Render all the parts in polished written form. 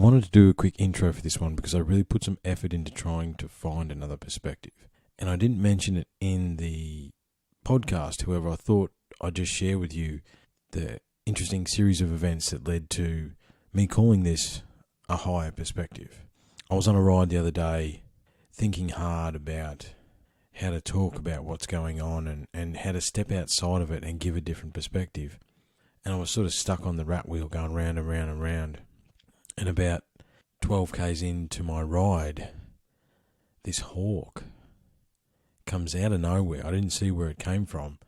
wanted to do a quick intro for this one because I really put some effort into trying to find another perspective. And I didn't mention it in the podcast, however, I thought I'd just share with you the interesting series of events that led to me calling this a higher perspective. I was on a ride the other day thinking hard about how to talk about what's going on and how to step outside of it and give a different perspective. And I was sort of stuck on the rat wheel going round and round and round. And about 12 k's into my ride, this hawk comes out of nowhere. I didn't see where it came from.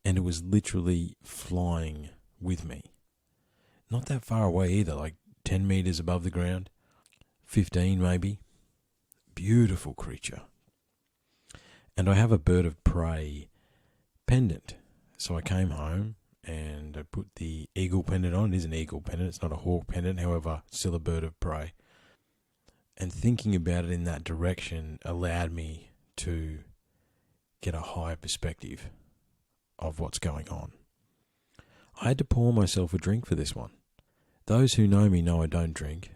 And it was literally flying with me. Not that far away either, like 10 meters above the ground, 15 maybe. Beautiful creature. And I have a bird of prey pendant. So I came home and I put the eagle pendant on. It is an eagle pendant, it's not a hawk pendant, however, still a bird of prey. And thinking about it in that direction allowed me to get a higher perspective of what's going on. I had to pour myself a drink for this one. Those who know me know I don't drink,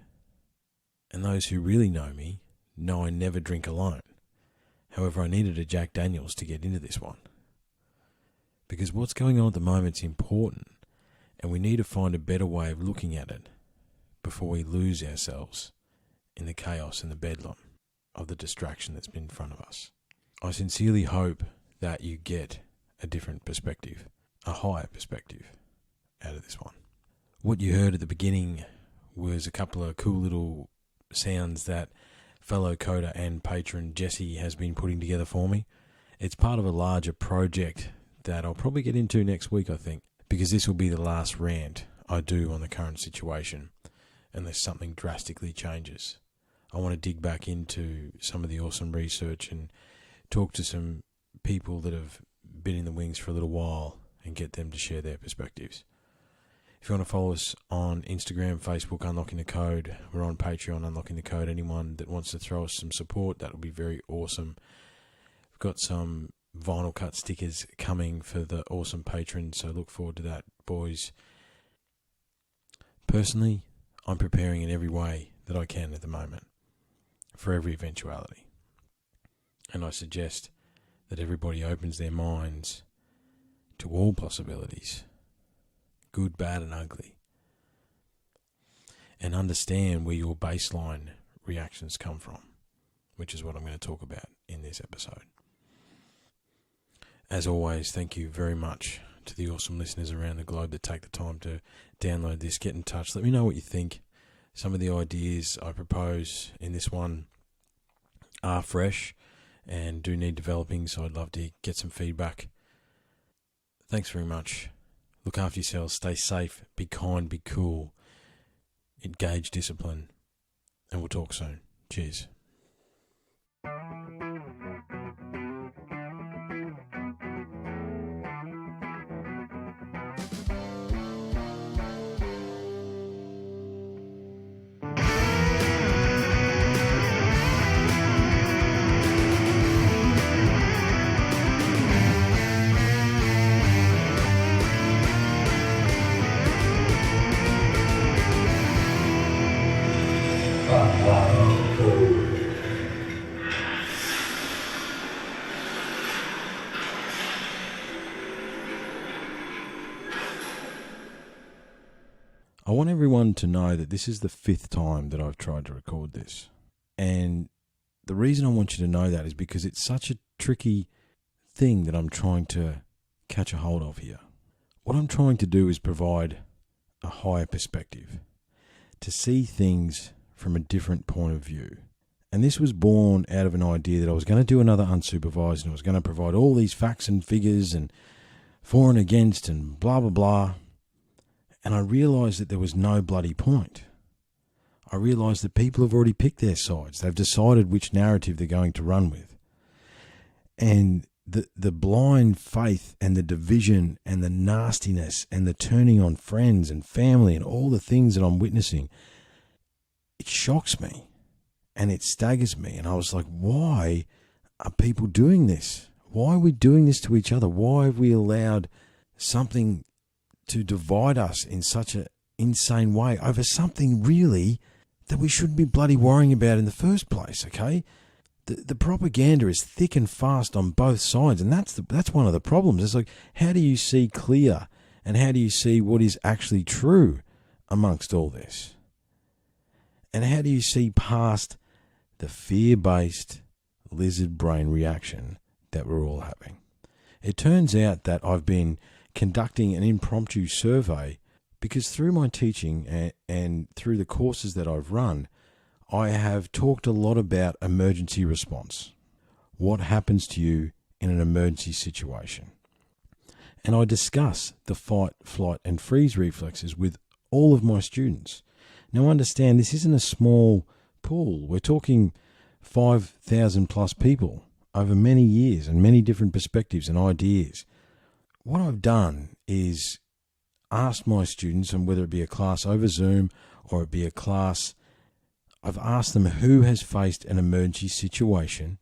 and those who really know me know I never drink alone. However, I needed a Jack Daniels to get into this one. Because what's going on at the moment is important, and we need to find a better way of looking at it before we lose ourselves in the chaos and the bedlam of the distraction that's been in front of us. I sincerely hope that you get a different perspective, a higher perspective out of this one. What you heard at the beginning was a couple of cool little sounds that fellow coder and patron Jesse has been putting together for me. It's part of a larger project that I'll probably get into next week, I think, because this will be the last rant I do on the current situation unless something drastically changes. I want to dig back into some of the awesome research and talk to some people that have been in the wings for a little while and get them to share their perspectives. If you want to follow us on Instagram, Facebook, Unlocking the Code, we're on Patreon, Unlocking the Code. Anyone that wants to throw us some support, that would be very awesome. We've got some vinyl cut stickers coming for the awesome patrons, so look forward to that, boys. Personally, I'm preparing in every way that I can at the moment for every eventuality. And I suggest that everybody opens their minds to all possibilities, good, bad, and ugly, and understand where your baseline reactions come from, which is what I'm going to talk about in this episode. As always, thank you very much to the awesome listeners around the globe that take the time to download this, get in touch, let me know what you think. Some of the ideas I propose in this one are fresh and do need developing, so I'd love to get some feedback. Thanks very much. Look after yourselves, stay safe, be kind, be cool, engage discipline, and we'll talk soon. Cheers. I want everyone to know that this is the 5th time that I've tried to record this. And the reason I want you to know that is because it's such a tricky thing that I'm trying to catch a hold of here. What I'm trying to do is provide a higher perspective, to see things from a different point of view. And this was born out of an idea that I was going to do another Unsupervised and I was going to provide all these facts and figures and for and against and blah, blah, blah. And I realised that there was no bloody point. I realised that people have already picked their sides. They've decided which narrative they're going to run with. And the blind faith and the division and the nastiness and the turning on friends and family and all the things that I'm witnessing, it shocks me and it staggers me. And I was like, why are people doing this? Why are we doing this to each other? Why have we allowed something to divide us in such insane way over something really that we shouldn't be bloody worrying about in the first place, okay? The propaganda is thick and fast on both sides, and that's one of the problems. It's like, how do you see clear, and how do you see what is actually true amongst all this? And how do you see past the fear-based lizard brain reaction that we're all having? It turns out that I've been conducting an impromptu survey because through my teaching and through the courses that I've run, I have talked a lot about emergency response. What happens to you in an emergency situation? And I discuss the fight, flight, and freeze reflexes with all of my students. Now understand, this isn't a small pool. We're talking 5,000 plus people over many years and many different perspectives and ideas. What I've done is asked my students, and whether it be a class over Zoom or it be a class, I've asked them who has faced an emergency situation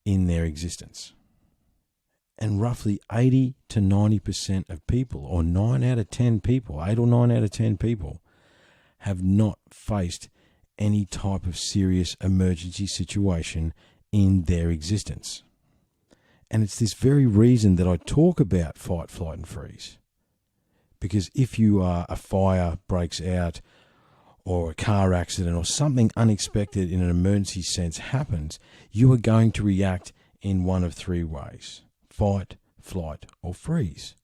in their existence. And roughly 80 to 90% of people, or 9 out of 10 people, 8 or 9 out of 10 people, have not faced any type of serious emergency situation in their existence. And it's this very reason that I talk about fight, flight, and freeze. Because if a fire breaks out, or a car accident, or something unexpected in an emergency sense happens, you are going to react in one of 3 ways: fight, flight, or freeze.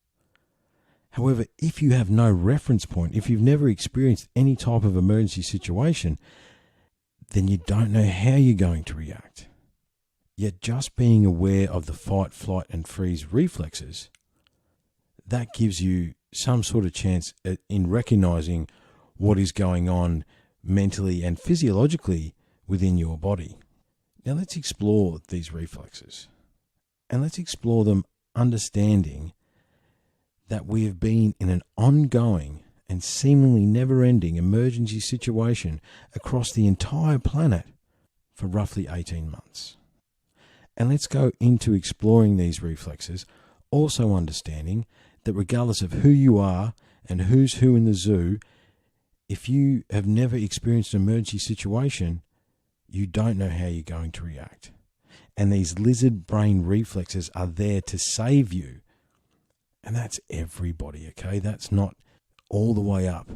However, if you have no reference point, if you've never experienced any type of emergency situation, then you don't know how you're going to react. Yet just being aware of the fight, flight, and freeze reflexes, that gives you some sort of chance in recognizing what is going on mentally and physiologically within your body. Now let's explore these reflexes, and let's explore them understanding that we have been in an ongoing and seemingly never-ending emergency situation across the entire planet for roughly 18 months. And let's go into exploring these reflexes, also understanding that regardless of who you are and who's who in the zoo, if you have never experienced an emergency situation, you don't know how you're going to react. And these lizard brain reflexes are there to save you. And that's everybody, okay? That's not all the way up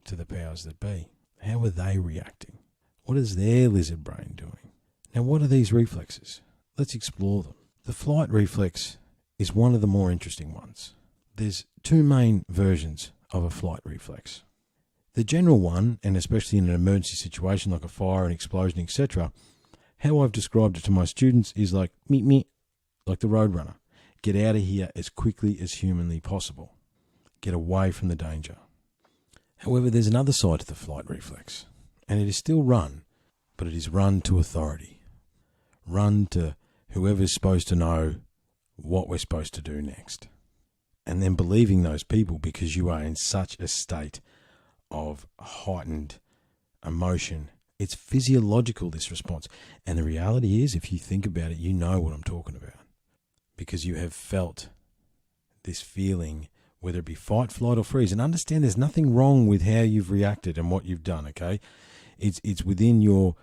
to the powers that be. How are they reacting? What is their lizard brain doing? Now, what are these reflexes? Let's explore them. The flight reflex is one of the more interesting ones. There's 2 main versions of a flight reflex. The general one, and especially in an emergency situation like a fire, an explosion, etc., how I've described it to my students is like, meet me, like the roadrunner. Get out of here as quickly as humanly possible. Get away from the danger. However, there's another side to the flight reflex, and it is still run, but it is run to authority. Run to whoever's supposed to know what we're supposed to do next. And then believing those people because you are in such a state of heightened emotion. It's physiological, this response. And the reality is, if you think about it, you know what I'm talking about. Because you have felt this feeling, whether it be fight, flight, or freeze. And understand there's nothing wrong with how you've reacted and what you've done, okay? It's within your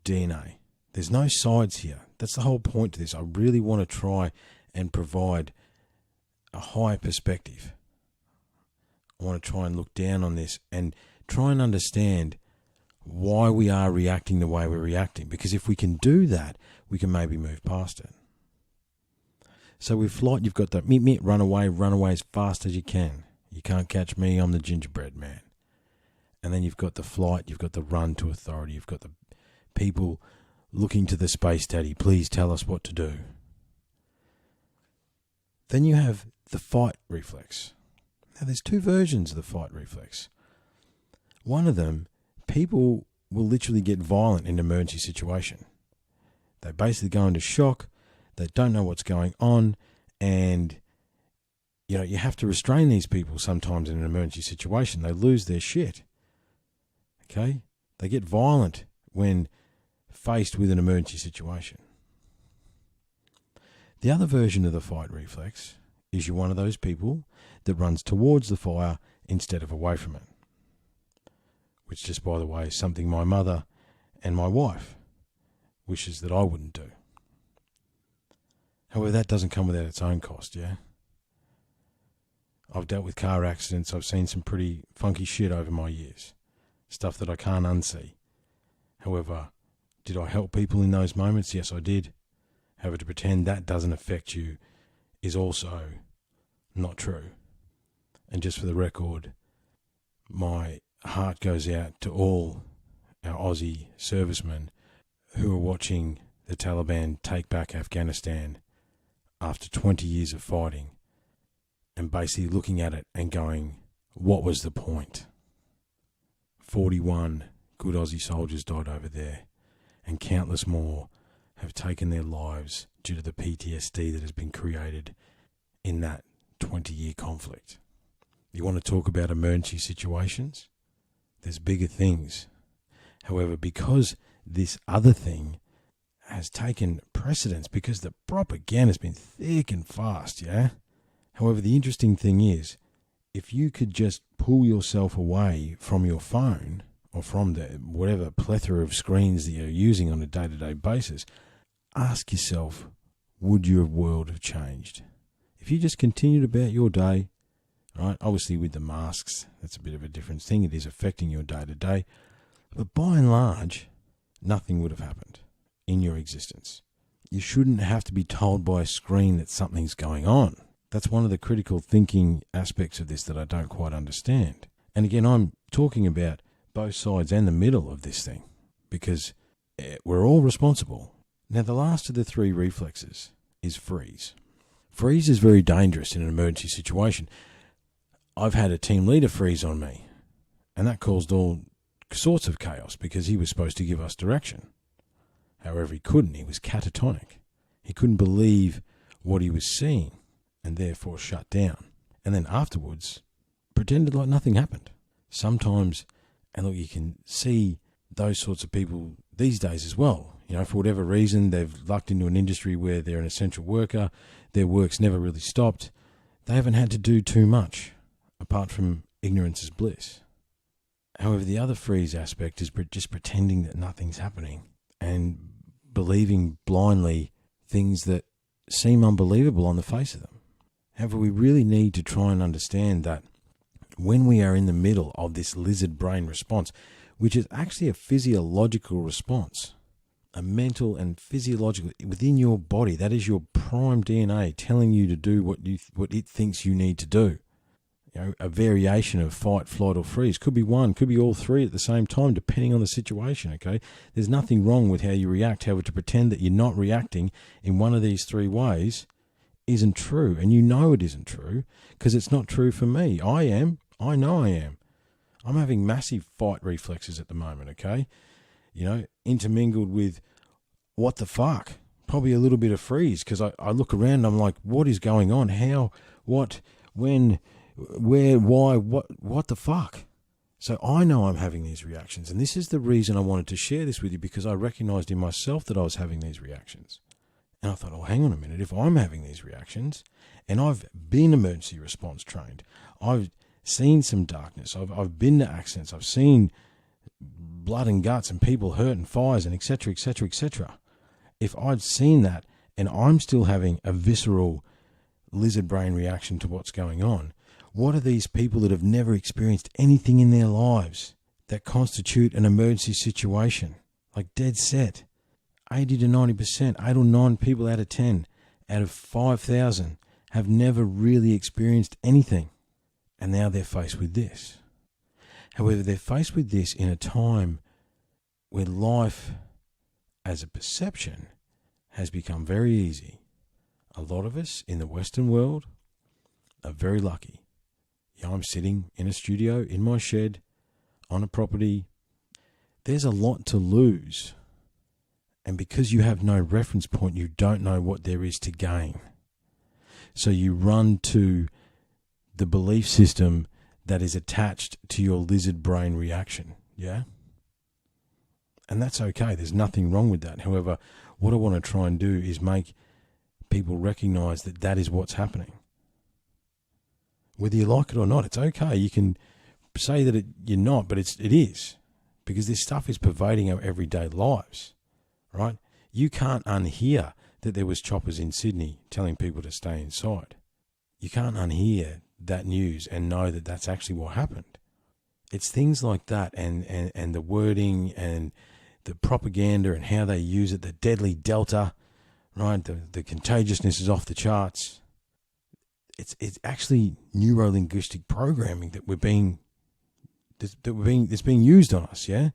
DNA. There's no sides here. That's the whole point to this. I really want to try and provide a high perspective. I want to try and look down on this and try and understand why we are reacting the way we're reacting. Because if we can do that, we can maybe move past it. So with flight, you've got the meet, run away as fast as you can. You can't catch me, I'm the gingerbread man. And then you've got the flight, you've got the run to authority, you've got the people looking to the space daddy, please tell us what to do. Then you have the fight reflex. Now there's 2 versions of the fight reflex. One of them, people will literally get violent in an emergency situation. They basically go into shock, they don't know what's going on, and you have to restrain these people sometimes in an emergency situation. They lose their shit. Okay? They get violent when faced with an emergency situation. The other version of the fight reflex is you're one of those people that runs towards the fire instead of away from it. which, just by the way, is something my mother and my wife wishes that I wouldn't do. However, that doesn't come without its own cost, yeah? I've dealt with car accidents. I've seen some pretty funky shit over my years. Stuff that I can't unsee. However, did I help people in those moments? Yes, I did. However, to pretend that doesn't affect you is also not true. And just for the record, my heart goes out to all our Aussie servicemen who are watching the Taliban take back Afghanistan after 20 years of fighting and basically looking at it and going, what was the point? 41 good Aussie soldiers died over there, and countless more have taken their lives due to the PTSD that has been created in that 20-year conflict. You want to talk about emergency situations? There's bigger things. However, because this other thing has taken precedence, because the propaganda has been thick and fast, yeah? However, the interesting thing is, if you could just pull yourself away from your phone or from the whatever plethora of screens that you're using on a day-to-day basis, ask yourself, would your world have changed? If you just continued about your day, right? Obviously with the masks, that's a bit of a different thing. It is affecting your day-to-day. But by and large, nothing would have happened in your existence. You shouldn't have to be told by a screen that something's going on. That's one of the critical thinking aspects of this that I don't quite understand. And again, I'm talking about both sides and the middle of this thing, because we're all responsible. Now, the last of the three reflexes is freeze. Freeze is very dangerous in an emergency situation. I've had a team leader freeze on me, and that caused all sorts of chaos because he was supposed to give us direction. However, he couldn't. He was catatonic. He couldn't believe what he was seeing and therefore shut down. And then afterwards, pretended like nothing happened. Sometimes, and look, you can see those sorts of people these days as well. You know, for whatever reason, they've lucked into an industry where they're an essential worker. Their work's never really stopped. They haven't had to do too much, apart from ignorance is bliss. However, the other freeze aspect is just pretending that nothing's happening and believing blindly things that seem unbelievable on the face of them. However, we really need to try and understand that when we are in the middle of this lizard brain response, which is actually a physiological response, a mental and physiological within your body, that is your prime DNA telling you to do what it thinks you need to do. You know, a variation of fight, flight, or freeze. Could be one, could be all three at the same time, depending on the situation, okay? There's nothing wrong with how you react. However, to pretend that you're not reacting in one of these three ways isn't true. And you know it isn't true because it's not true for me. I am. I know I am. I'm having massive fight reflexes at the moment, okay? You know, intermingled with what the fuck? Probably a little bit of freeze because I look around and I'm like, what is going on? How? What? When? Where, why, what the fuck? So I know I'm having these reactions, and this is the reason I wanted to share this with you, because I recognized in myself that I was having these reactions. And I thought, oh, hang on a minute, if I'm having these reactions, and I've been emergency response trained, I've seen some darkness, I've been to accidents, I've seen blood and guts and people hurt and fires and etc., etc., etc. If I've seen that and I'm still having a visceral lizard brain reaction to what's going on, what are these people that have never experienced anything in their lives that constitute an emergency situation? Like dead set. 80 to 90%, 8 or 9 people out of 10, out of 5,000 have never really experienced anything. And now they're faced with this. However, they're faced with this in a time where life as a perception has become very easy. A lot of us in the Western world are very lucky. Yeah, I'm sitting in a studio in my shed on a property. There's a lot to lose. And because you have no reference point, you don't know what there is to gain. So you run to the belief system that is attached to your lizard brain reaction. Yeah? And that's okay. There's nothing wrong with that. However, what I want to try and do is make people recognize that that is what's happening. Whether you like it or not, it's okay. You can say that you're not, but it is, because this stuff is pervading our everyday lives, right? You can't unhear that there was choppers in Sydney telling people to stay inside. You can't unhear that news and know that that's actually what happened. It's things like that, and the wording and the propaganda and how they use it, the deadly delta, right? The contagiousness is off the charts. It's actually neuro-linguistic programming that's being used on us, yeah?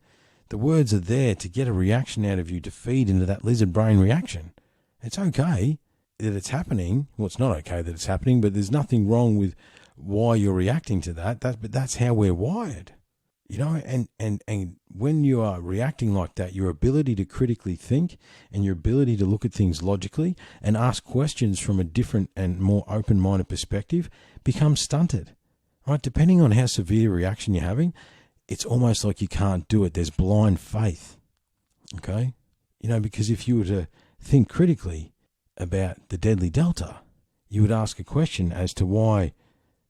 The words are there to get a reaction out of you, to feed into that lizard brain reaction. It's okay that it's happening. Well, it's not okay that it's happening, but there's nothing wrong with why you're reacting to that. But that's how we're wired, you know. And when you are reacting like that, your ability to critically think and your ability to look at things logically and ask questions from a different and more open-minded perspective becomes stunted, right? Depending on how severe a reaction you're having, it's almost like you can't do it. There's blind faith, okay? You know, because if you were to think critically about the deadly delta, you would ask a question as to why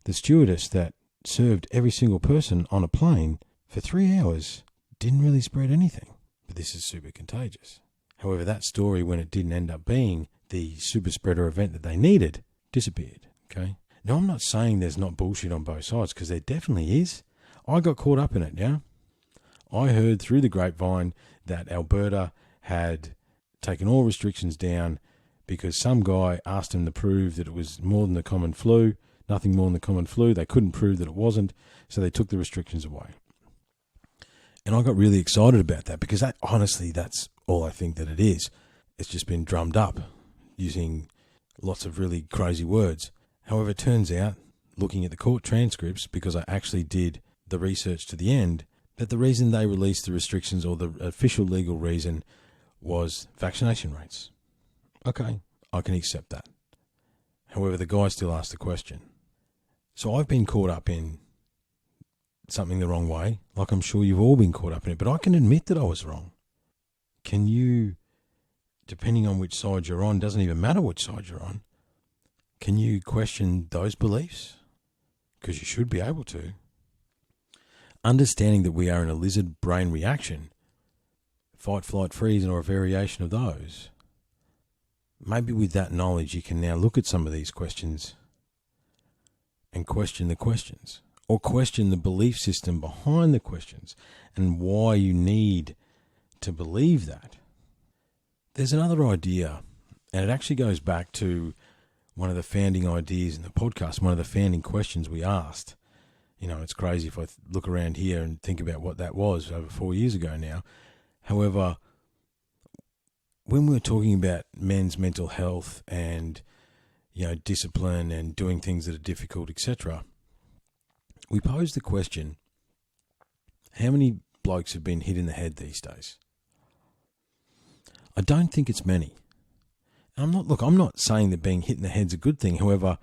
the stewardess that served every single person on a plane for 3 hours didn't really spread anything. But this is super contagious. However, that story, when it didn't end up being the super spreader event that they needed, disappeared, okay? Now, I'm not saying there's not bullshit on both sides, because there definitely is. I got caught up in it, yeah? I heard through the grapevine that Alberta had taken all restrictions down because some guy asked him to prove that it was more than the common flu, nothing more than the common flu. They couldn't prove that it wasn't, so they took the restrictions away. And I got really excited about that because honestly, that's all I think that it is. It's just been drummed up using lots of really crazy words. However, it turns out, looking at the court transcripts, because I actually did the research to the end, that the reason they released the restrictions, or the official legal reason, was vaccination rates. Okay, I can accept that. However, the guy still asked the question. So I've been caught up in something the wrong way, like I'm sure you've all been caught up in it, but I can admit that I was wrong. Can you, depending on which side you're on, doesn't even matter which side you're on, can you question those beliefs? Because you should be able to. Understanding that we are in a lizard brain reaction, fight, flight, freeze, or a variation of those, maybe with that knowledge you can now look at some of these questions and question the questions, or question the belief system behind the questions and why you need to believe that. There's another idea, and it actually goes back to one of the founding ideas in the podcast, one of the founding questions we asked. You know, it's crazy if I look around here and think about what that was over 4 years ago now. However, when we were talking about men's mental health and, you know, discipline and doing things that are difficult, etc., we posed the question, how many blokes have been hit in the head these days? I don't think it's many. And I'm not saying that being hit in the head's a good thing. However,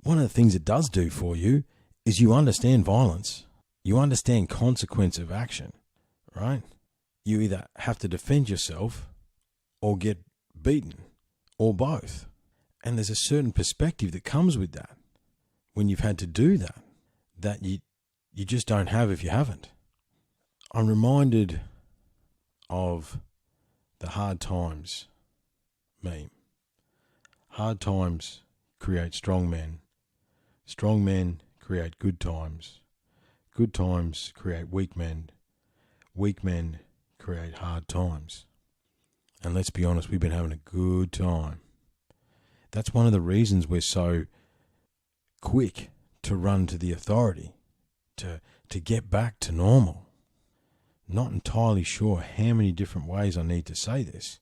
one of the things it does do for you is you understand violence. You understand consequence of action, right? You either have to defend yourself or get beaten, or both. And there's a certain perspective that comes with that when you've had to do that you just don't have if you haven't. I'm reminded of the hard times meme. Hard times create strong men. Strong men create good times. Good times create weak men. Weak men create hard times. And let's be honest, we've been having a good time. That's one of the reasons we're so quick to run to the authority, to get back to normal. Not entirely sure how many different ways I need to say this.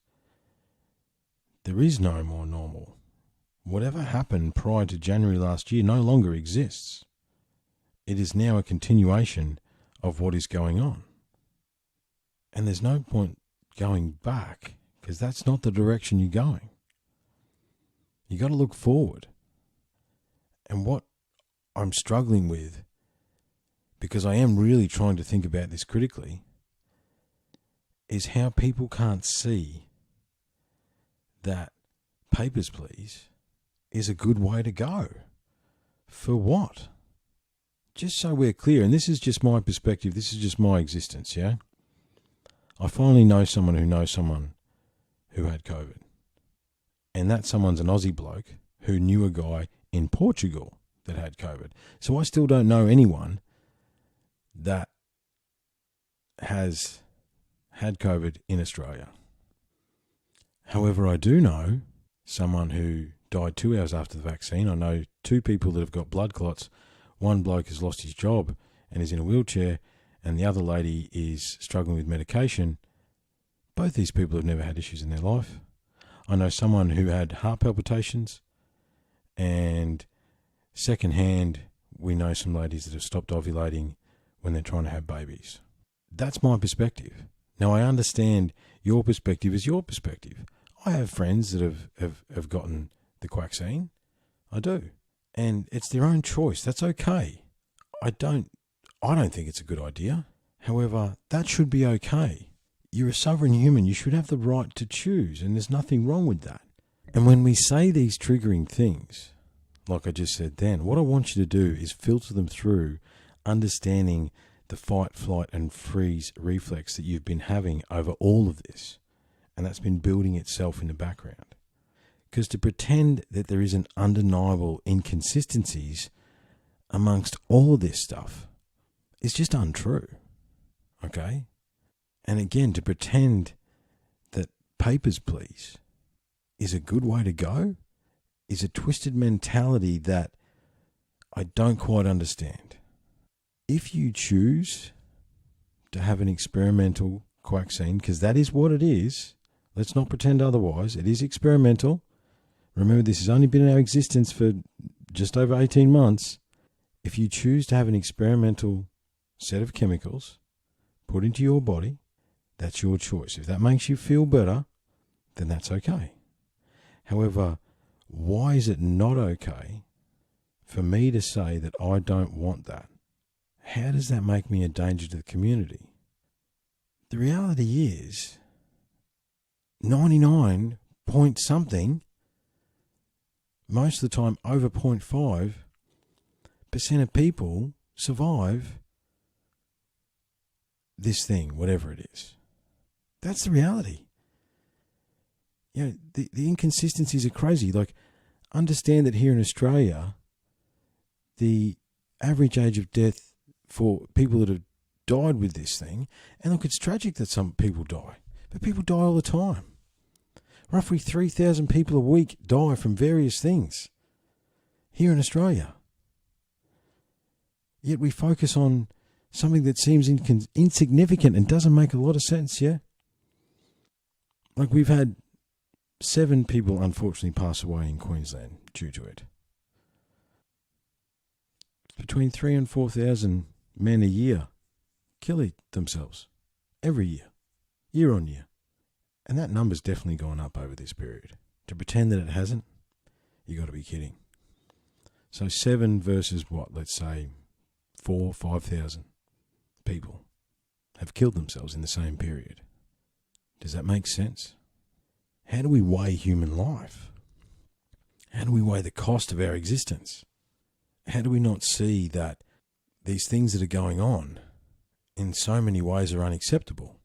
There is no more normal. Whatever happened prior to January last year no longer exists. It is now a continuation of what is going on. And there's no point going back, because that's not the direction you're going. You got to look forward. And what I'm struggling with, because I am really trying to think about this critically, is how people can't see that Papers, Please is a good way to go. For what? just so we're clear, and this is just my perspective, this is just my existence, yeah? I finally know someone who knows someone who had COVID. And that someone's an Aussie bloke who knew a guy in Portugal that had COVID. So I still don't know anyone that has had COVID in Australia. However, I do know someone who died 2 hours after the vaccine. I know 2 people that have got blood clots. One bloke has lost his job and is in a wheelchair, and the other lady is struggling with medication. Both these people have never had issues in their life. I know someone who had heart palpitations, and secondhand, we know some ladies that have stopped ovulating when they're trying to have babies. That's my perspective. Now, I understand your perspective is your perspective. I have friends that have gotten the quaxine. I do. And it's their own choice. That's okay. I don't think it's a good idea. However, that should be okay. You're a sovereign human. You should have the right to choose, and there's nothing wrong with that. And when we say these triggering things, like I just said then, what I want you to do is filter them through understanding the fight, flight, and freeze reflex that you've been having over all of this. And that's been building itself in the background. Because to pretend that there isn't undeniable inconsistencies amongst all of this stuff is just untrue. Okay? And again, to pretend that papers, please, is a good way to go is a twisted mentality that I don't quite understand. If you choose to have an experimental quaxine, because that is what it is, let's not pretend otherwise, it is experimental. Remember, this has only been in our existence for just over 18 months. If you choose to have an experimental set of chemicals put into your body, that's your choice. If that makes you feel better, then that's okay. However, why is it not okay for me to say that I don't want that? How does that make me a danger to the community? The reality is 99 point something, most of the time over 0.5% of people survive this thing, whatever it is. That's the reality. You know, the inconsistencies are crazy. Like, understand that here in Australia, the average age of death for people that have died with this thing, and look, it's tragic that some people die, but people die all the time. Roughly 3,000 people a week die from various things here in Australia. Yet we focus on something that seems insignificant and doesn't make a lot of sense, yeah? Like, we've had 7 people unfortunately pass away in Queensland due to it. Between 3,000 and 4,000 men a year kill themselves every year on year. And that number's definitely gone up over this period. To pretend that it hasn't, you got to be kidding. So 7 versus what? Let's say 4,000, 5,000 people have killed themselves in the same period. Does that make sense? How do we weigh human life? How do we weigh the cost of our existence? How do we not see that these things that are going on in so many ways are unacceptable?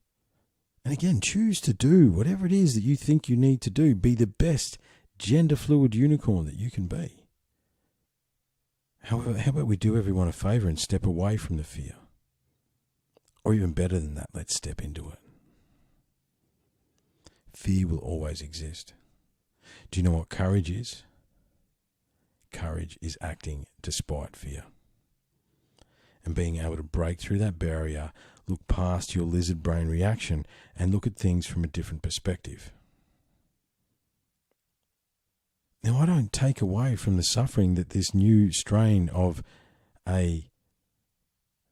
And again, choose to do whatever it is that you think you need to do. Be the best gender fluid unicorn that you can be. However, how about we do everyone a favour and step away from the fear? Or even better than that, let's step into it. Fear will always exist. Do you know what courage is? Courage is acting despite fear. And being able to break through that barrier, look past your lizard brain reaction, and look at things from a different perspective. Now, I don't take away from the suffering that this new strain of a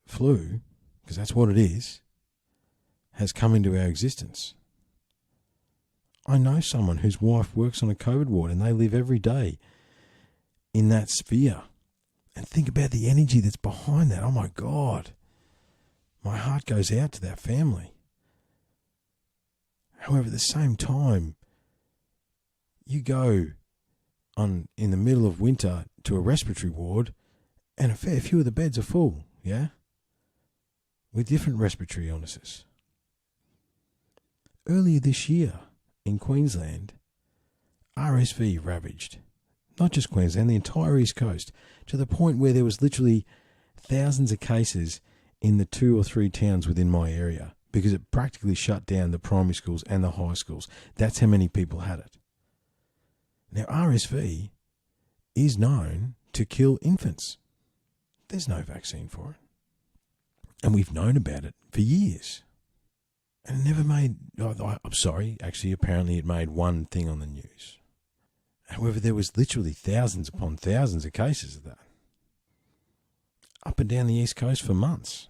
flu, because that's what it is, has come into our existence. I know someone whose wife works on a COVID ward and they live every day in that sphere. And think about the energy that's behind that. Oh my God. My heart goes out to that family. However, at the same time, you go in the middle of winter to a respiratory ward And a fair few of the beds are full, yeah? With different respiratory illnesses. Earlier this year in Queensland, RSV ravaged not just Queensland, the entire East Coast, to the point where there was literally thousands of cases in the 2 or 3 towns within my area because it practically shut down the primary schools and the high schools. That's how many people had it. Now, RSV is known to kill infants. There's no vaccine for it. And we've known about it for years. And it never made, I'm sorry, actually apparently it made one thing on the news. However, there was literally thousands upon thousands of cases of that. Up and down the East Coast for months.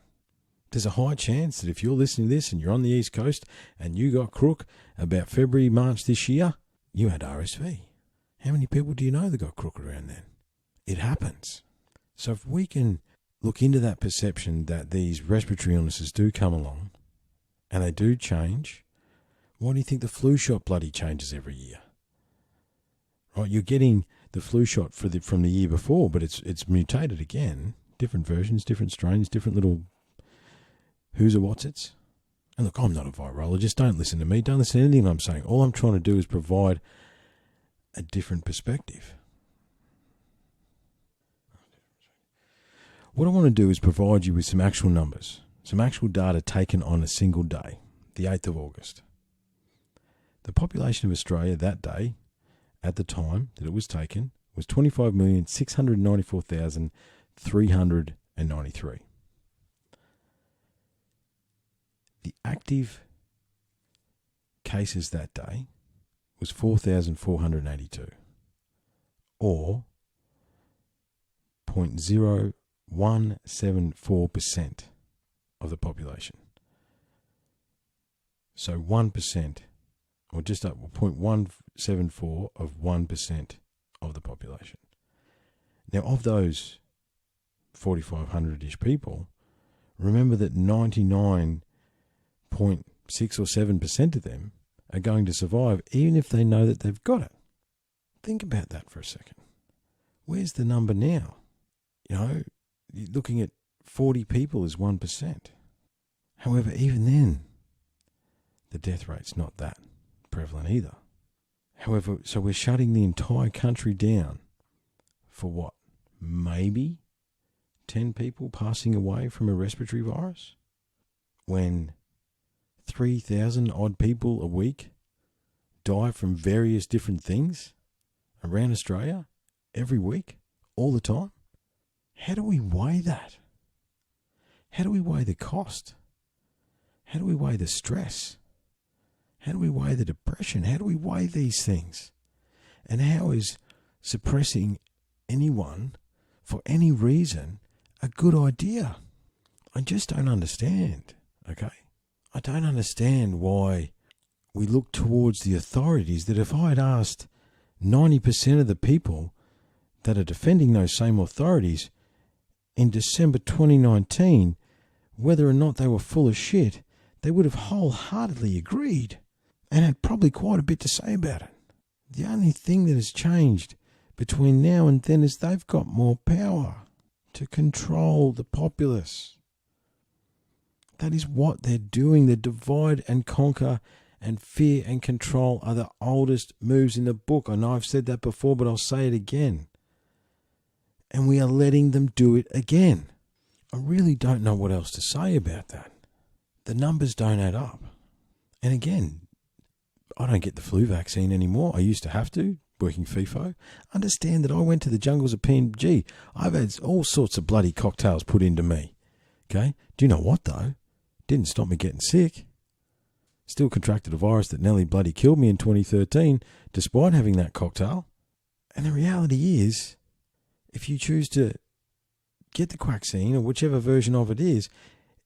There's a high chance that if you're listening to this and you're on the East Coast and you got crook about February, March this year, you had RSV. How many people do you know that got crook around then? It happens. So if we can look into that perception that these respiratory illnesses do come along and they do change, why do you think the flu shot bloody changes every year? Right, you're getting the flu shot from the year before, but it's mutated again. Different versions, different strains, different little who's or what's it's. And look, I'm not a virologist. Don't listen to me. Don't listen to anything I'm saying. All I'm trying to do is provide a different perspective. What I want to do is provide you with some actual numbers, some actual data taken on a single day, the 8th of August. The population of Australia that day, at the time that it was taken, was 25,694,393. The active cases that day was 4,482, or 0.0174% of the population. So 1%, or just up 0.174 of 1% of the population. Now, of those 4,500-ish people, remember that 99.6 or 7% of them are going to survive, even if they know that they've got it. Think about that for a second. Where's the number now? You know, you're looking at 40 people is 1%. However, even then, the death rate's not that prevalent either. However, so we're shutting the entire country down for what? Maybe 10 people passing away from a respiratory virus? When 3,000 odd people a week die from various different things around Australia every week, all the time? How do we weigh that? How do we weigh the cost? How do we weigh the stress? How do we weigh the depression? How do we weigh these things? And how is suppressing anyone for any reason a good idea? I just don't understand, okay? I don't understand why we look towards the authorities that if I had asked 90% of the people that are defending those same authorities in December 2019 whether or not they were full of shit, they would have wholeheartedly agreed and had probably quite a bit to say about it. The only thing that has changed between now and then is they've got more power to control the populace. That is what they're doing. The divide and conquer and fear and control are the oldest moves in the book. I know I've said that before, but I'll say it again. And we are letting them do it again. I really don't know what else to say about that. The numbers don't add up. And again, I don't get the flu vaccine anymore. I used to have to, working FIFO. Understand that I went to the jungles of PNG. I've had all sorts of bloody cocktails put into me. Okay? Do you know what, though? Didn't stop me getting sick. Still contracted a virus that nearly bloody killed me in 2013, despite having that cocktail. And the reality is, if you choose to get the vaccine, or whichever version of it is,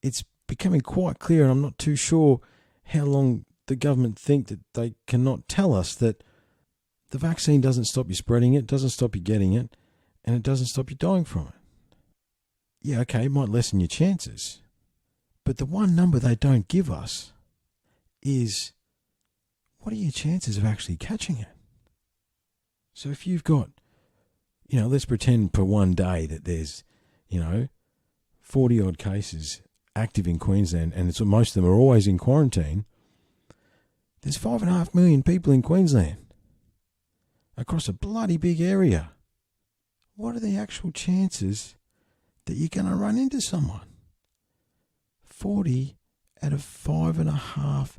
it's becoming quite clear, and I'm not too sure how long the government think that they cannot tell us that the vaccine doesn't stop you spreading it, doesn't stop you getting it, and it doesn't stop you dying from it. Yeah, okay, it might lessen your chances. But the one number they don't give us is, what are your chances of actually catching it? So if you've got, let's pretend for one day that there's 40 odd cases active in Queensland, and most of them are always in quarantine. There's 5.5 million people in Queensland across a bloody big area. What are the actual chances that you're going to run into someone? 40 out of 5.5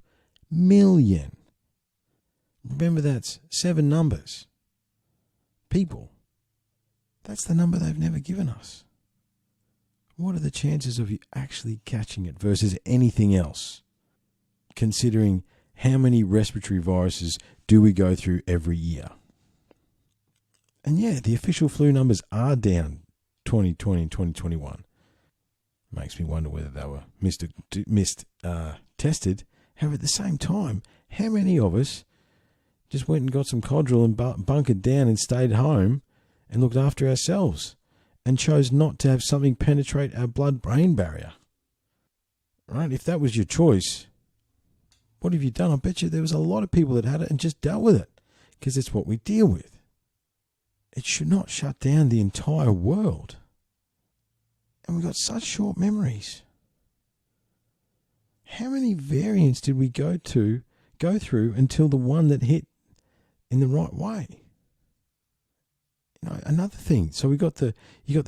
million. Remember, that's 7 numbers. People. That's the number they've never given us. What are the chances of you actually catching it versus anything else? Considering how many respiratory viruses do we go through every year? And yeah, the official flu numbers are down 2020 and 2021. Makes me wonder whether they were tested. However, at the same time, how many of us just went and got some Codral and bunkered down and stayed home and looked after ourselves and chose not to have something penetrate our blood-brain barrier? Right? If that was your choice, what have you done? I bet you there was a lot of people that had it and just dealt with it because it's what we deal with. It should not shut down the entire world. And we've got such short memories. How many variants did we go through until the one that hit in the right way? Another thing. So you got the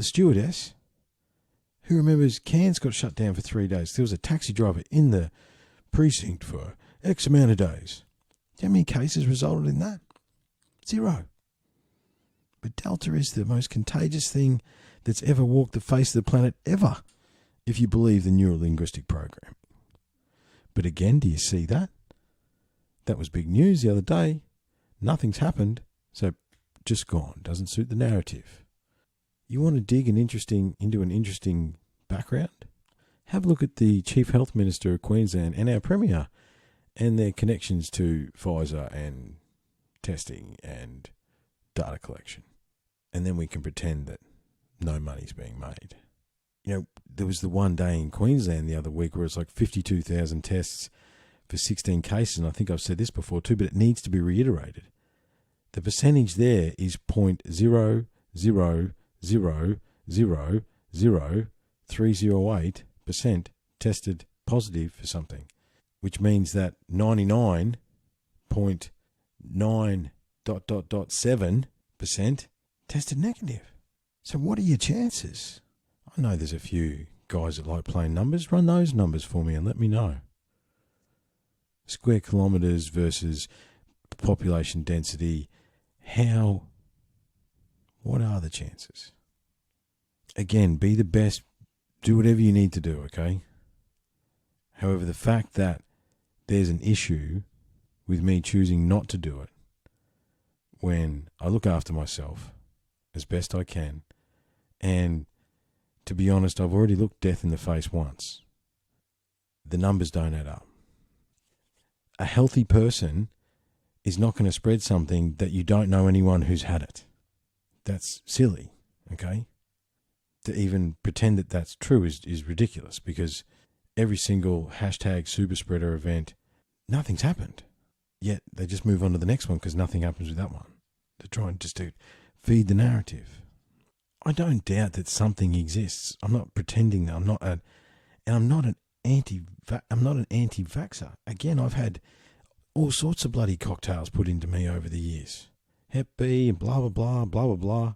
stewardess who remembers Cairns got shut down for 3 days. There was a taxi driver in the precinct for X amount of days. How many cases resulted in that? 0. But Delta is the most contagious thing that's ever walked the face of the planet ever, if you believe the neurolinguistic program. But again, do you see that? That was big news the other day. Nothing's happened, so just gone. Doesn't suit the narrative. You want to dig into an interesting background? Have a look at the Chief Health Minister of Queensland and our Premier and their connections to Pfizer and testing and data collection. And then we can pretend that no money's being made. There was the one day in Queensland the other week where it's like 52,000 tests for 16 cases, and I think I've said this before too, but it needs to be reiterated. The percentage there is 0.0000308% tested positive for something, which means that 99.9 ... tested negative. So what are your chances? I know there's a few guys that like playing numbers. Run those numbers for me and let me know. Square kilometres versus population density. What are the chances? Again, be the best. Do whatever you need to do, okay? However, the fact that there's an issue with me choosing not to do it when I look after myself as best I can, and to be honest, I've already looked death in the face once. The numbers don't add up. A healthy person is not going to spread something that you don't know anyone who's had it. That's silly, okay? To even pretend that that's true is ridiculous, because every single hashtag super spreader event, nothing's happened. Yet they just move on to the next one because nothing happens with that one. They're trying just to feed the narrative. I don't doubt that something exists. I'm not pretending that I'm not an anti-vaxxer. Again, I've had all sorts of bloody cocktails put into me over the years. Hep B and blah, blah, blah, blah, blah, blah.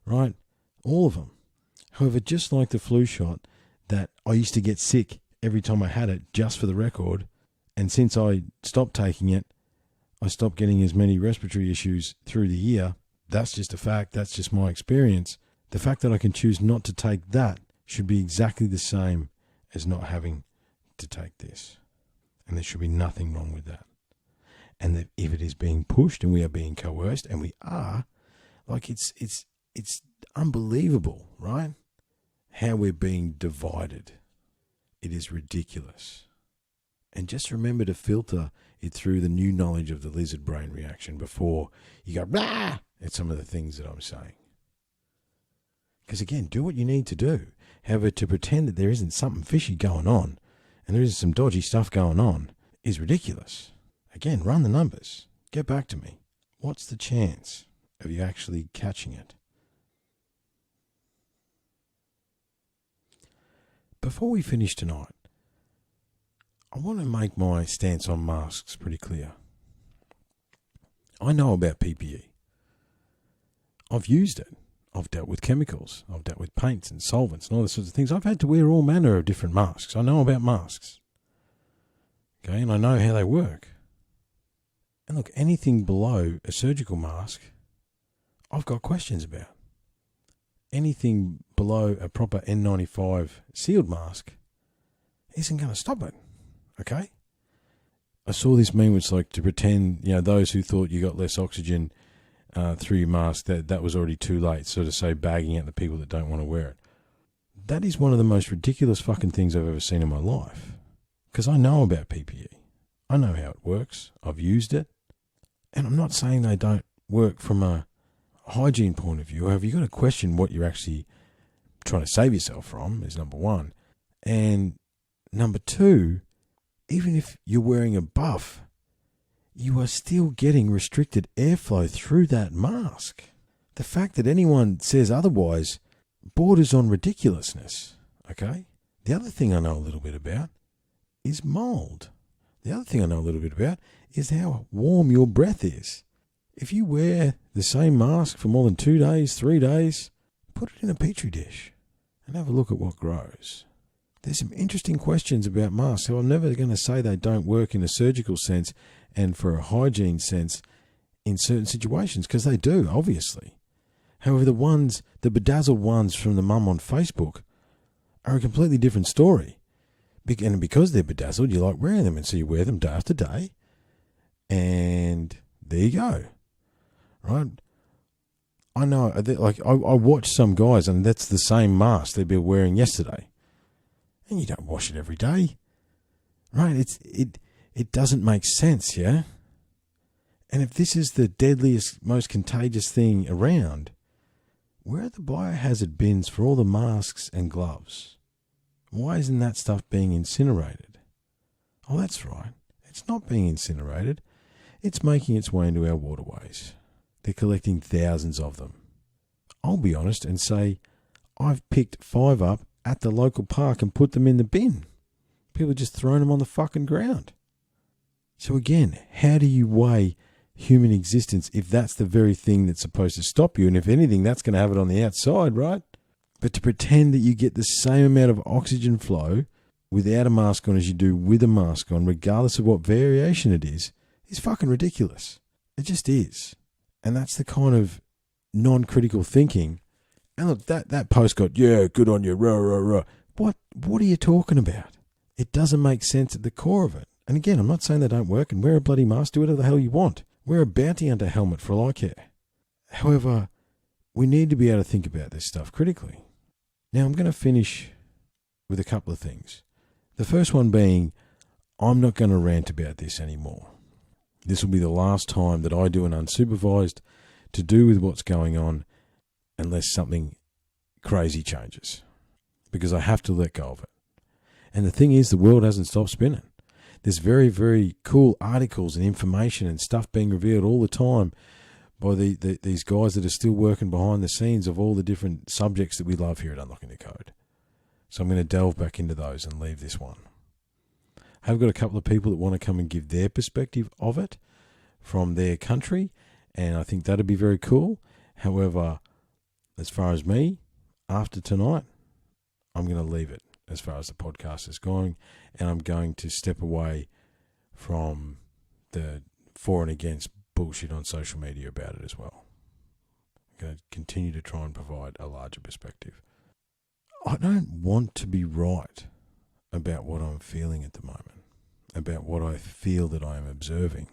Right? All of them. However, just like the flu shot, that I used to get sick every time I had it, just for the record, and since I stopped taking it, I stopped getting as many respiratory issues through the year. That's just a fact. That's just my experience. The fact that I can choose not to take that should be exactly the same as not having to take this. And there should be nothing wrong with that. And that if it is being pushed and we are being coerced, and we are, like it's unbelievable, right? How we're being divided. It is ridiculous. And just remember to filter it through the new knowledge of the lizard brain reaction before you go, blah, at some of the things that I'm saying. Because again, do what you need to do. However, to pretend that there isn't something fishy going on and there isn't some dodgy stuff going on is ridiculous. Again, run the numbers. Get back to me. What's the chance of you actually catching it? before we finish tonight, I want to make my stance on masks pretty clear. I know about PPE. I've used it. I've dealt with chemicals. I've dealt with paints and solvents and all those sorts of things. I've had to wear all manner of different masks. I know about masks. Okay, and I know how they work. And look, anything below a surgical mask, I've got questions about. Anything below a proper N95 sealed mask isn't going to stop it. Okay? I saw this meme which like to pretend, those who thought you got less oxygen through your mask, that was already too late, so to say, bagging out the people that don't want to wear it. That is one of the most ridiculous fucking things I've ever seen in my life. Because I know about PPE. I know how it works. I've used it. And I'm not saying they don't work from a hygiene point of view. However, you've got to question what you're actually trying to save yourself from, is number one. And number two, even if you're wearing a buff, you are still getting restricted airflow through that mask. The fact that anyone says otherwise borders on ridiculousness, okay? The other thing I know a little bit about is mold. The other thing I know a little bit about is how warm your breath is. If you wear the same mask for more than 2 days, 3 days, put it in a petri dish and have a look at what grows. There's some interesting questions about masks. So I'm never going to say they don't work in a surgical sense and for a hygiene sense in certain situations, because they do, obviously. However, the bedazzled ones from the mum on Facebook are a completely different story. And because they're bedazzled, you like wearing them, and so you wear them day after day, and there you go. Right? I know, I watch some guys, and that's the same mask they've been wearing yesterday. And you don't wash it every day. Right? It doesn't make sense, yeah? And if this is the deadliest, most contagious thing around, where are the biohazard bins for all the masks and gloves? Why isn't that stuff being incinerated? Oh, that's right. It's not being incinerated. It's making its way into our waterways. They're collecting thousands of them. I'll be honest and say I've picked 5 up at the local park and put them in the bin. People are just throwing them on the fucking ground. So again, how do you weigh human existence if that's the very thing that's supposed to stop you? And if anything, that's going to have it on the outside, right? But to pretend that you get the same amount of oxygen flow without a mask on as you do with a mask on, regardless of what variation it is fucking ridiculous. It just is. And that's the kind of non-critical thinking. And look, that post got, good on you, rah, rah, rah. What are you talking about? It doesn't make sense at the core of it. And again, I'm not saying they don't work, and wear a bloody mask, do whatever the hell you want. Wear a bounty hunter helmet for all I care. However, we need to be able to think about this stuff critically. Now, I'm going to finish with a couple of things. The first one being, I'm not going to rant about this anymore. This will be the last time that I do an unsupervised to do with what's going on, unless something crazy changes, because I have to let go of it. And the thing is, the world hasn't stopped spinning. There's very, very cool articles and information and stuff being revealed all the time by these guys that are still working behind the scenes of all the different subjects that we love here at Unlocking the Code. So I'm going to delve back into those and leave this one. I've got a couple of people that want to come and give their perspective of it from their country, and I think that'd be very cool. However, as far as me, after tonight, I'm going to leave it as far as the podcast is going, and I'm going to step away from the for and against bullshit on social media about it as well. I'm going to continue to try and provide a larger perspective. I don't want to be right about what I'm feeling at the moment, about what I feel that I am observing.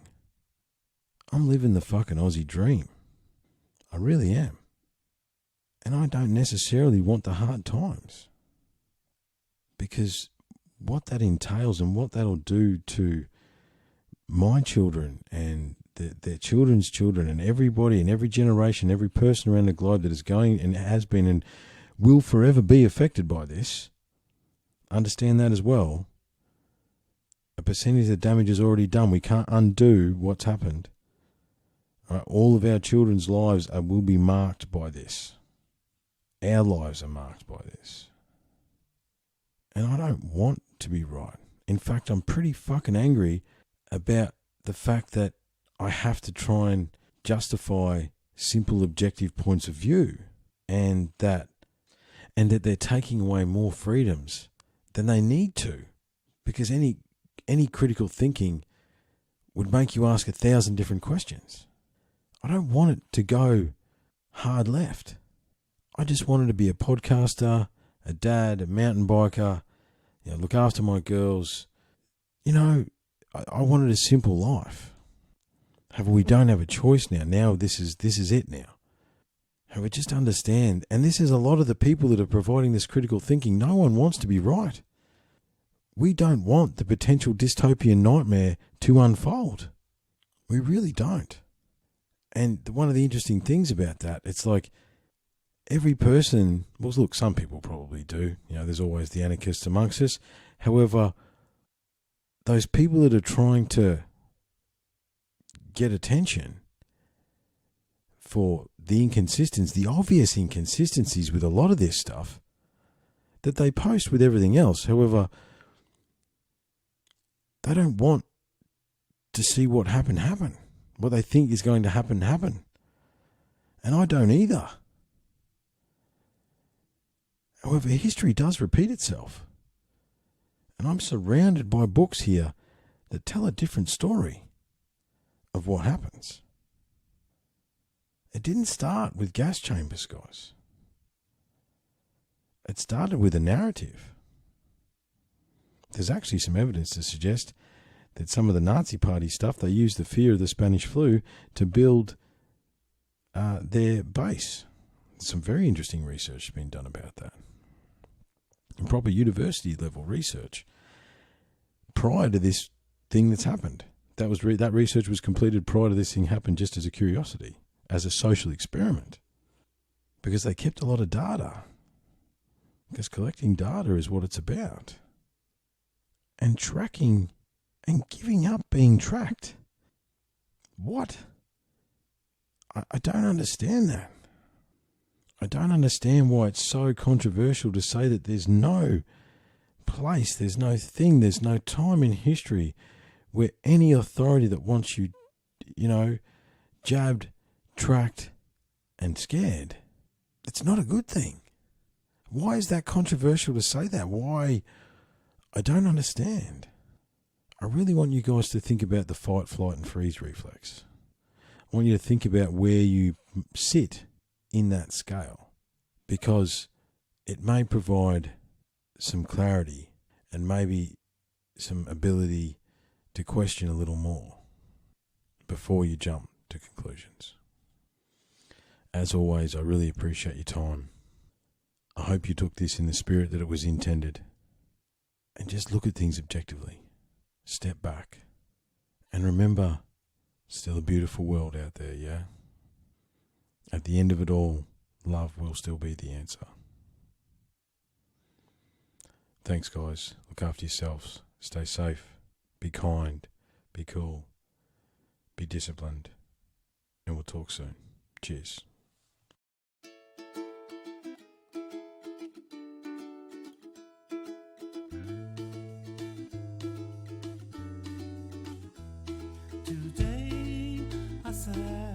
I'm living the fucking Aussie dream. I really am. And I don't necessarily want the hard times, because what that entails and what that'll do to my children and their children's children and everybody and every generation, every person around the globe that is going and has been and will forever be affected by this, understand that as well. A percentage of the damage is already done. We can't undo what's happened. All of our children's lives will be marked by this. Our lives are marked by this. And I don't want to be right. In fact, I'm pretty fucking angry about the fact that I have to try and justify simple objective points of view, and that they're taking away more freedoms than they need to, because any critical thinking would make you ask 1,000 different questions. I don't want it to go hard left. I just wanted to be a podcaster, a dad, a mountain biker, look after my girls. I wanted a simple life. However, we don't have a choice now. Now this is it now. However, just understand, and this is a lot of the people that are providing this critical thinking, no one wants to be right. We don't want the potential dystopian nightmare to unfold. We really don't. And one of the interesting things about that, it's like every person, well, look, some people probably do. There's always the anarchists amongst us. However, those people that are trying to get attention for the obvious inconsistencies with a lot of this stuff that they post with everything else. However, they don't want to see what happen. What they think is going to happen. And I don't either. However, history does repeat itself. And I'm surrounded by books here that tell a different story of what happens. It didn't start with gas chambers, guys. It started with a narrative. There's actually some evidence to suggest that some of the Nazi Party stuff, they used the fear of the Spanish flu to build their base. Some very interesting research has been done about that. And proper university level research prior to this thing that's happened. That research was completed prior to this thing happened, just as a curiosity, as a social experiment, because they kept a lot of data. Because collecting data is what it's about. And tracking and giving up being tracked. What? I don't understand that. I don't understand why it's so controversial to say that there's no place, there's no thing, there's no time in history where any authority that wants you, jabbed, tracked, and scared, it's not a good thing. Why is that controversial to say that? Why? I don't understand. I really want you guys to think about the fight, flight, and freeze reflex. I want you to think about where you sit in that scale, because it may provide some clarity and maybe some ability to question a little more before you jump to conclusions. As always, I really appreciate your time. I hope you took this in the spirit that it was intended. And just look at things objectively. Step back. And remember, still a beautiful world out there, yeah? At the end of it all, love will still be the answer. Thanks, guys. Look after yourselves. Stay safe. Be kind. Be cool. Be disciplined. And we'll talk soon. Cheers. Today I said